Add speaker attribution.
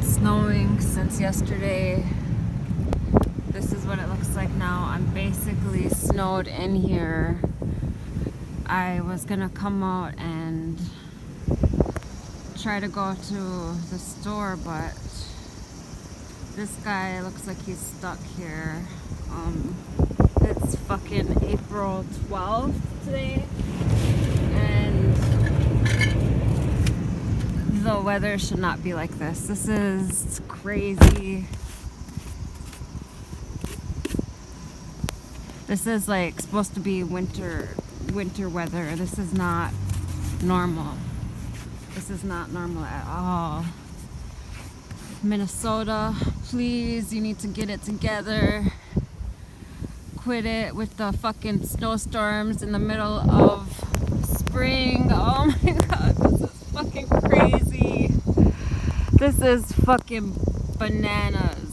Speaker 1: snowing since yesterday. This is what it looks like now. I'm basically snowed in here. I was gonna come out and try to go to the store, but this guy looks like he's stuck here. It's fucking April 12th today, and the weather should not be like this. This is crazy. This is like supposed to be winter weather. This is not normal. This is not normal at all. Minnesota, please, you need to get it together. Quit it with the fucking snowstorms in the middle of spring. Oh my god, this is fucking crazy. This is fucking bananas.